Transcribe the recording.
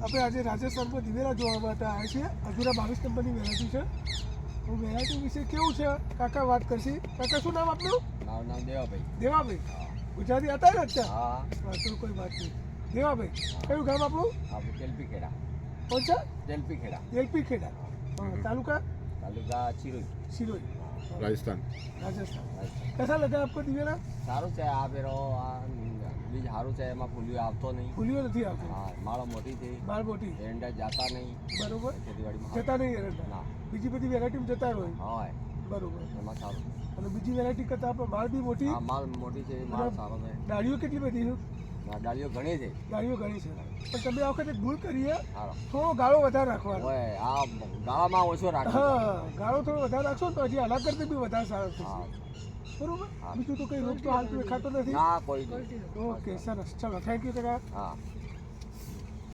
આપણે આજે રાજસ્થાનમાં દિવેલા જોવા માટે આવ્યા છીએ. અધૂરા 22 નંબરની વેરાયટી છે. તો વેરાયટી વિશે કેવું છે કાકા વાત કરશી. કાકા શું નામ આપનું? મારું નામ દેવાભાઈ. દેવાભાઈ. ગુજરાતી હતા ને? અચ્છા, હા. તો કોઈ વાત નહીં. દેવાભાઈ, કયું ગામ આપણું? આપણે તેલપી ખેડા. કોણ છે? તેલપી ખેડા. એલપી ખેડા. तालुका તાલુકા ચિરોઈ. सिरोही, राजस्थान। राजस्थान। कैसा लगा आपको दिवेला? સારું છે આ પેલો આ બીજ સારું છે એમાં ફૂલિયો આવતો નહીં. ફૂલીઓ નથી આવતો, હા માળો મોટી થઈ બાળ મોટી, એરંડા જાતા નહીં બરોબર, ખેતીવાડીમાં. જતા નહીં એરંડા. ના બીજી બધી વેરાયટીમાં જતા હોય, હોય બરોબર. એમાં સારું. અને બીજી વેરાયટી કરતાં આપણે બાળ બી મોટી, હા માલ મોટી છે માલ સારો છે. ડાળીઓ કેટલી બધી છે? ડાળીઓ ઘણી છે. ડાળીઓ ઘણી છે. પણ તમે આ વખતે ભૂલ કરીએ, સારો થોડો ગાળો વધારે રાખવાનો. હોય આ ગાળામાં ઓછો રાખે. હા, ગાળો થોડો વધારે રાખશો ને તો હજી આના કરતા બી વધારે સારો થશે. હા બરોબર. હા. બીજું તો કઈ રોગ તો હાલ દેખાતો નથી. ના કોઈ નહીં. ઓકે, સરસ. ચલો, થેન્ક યુ કાકા. હા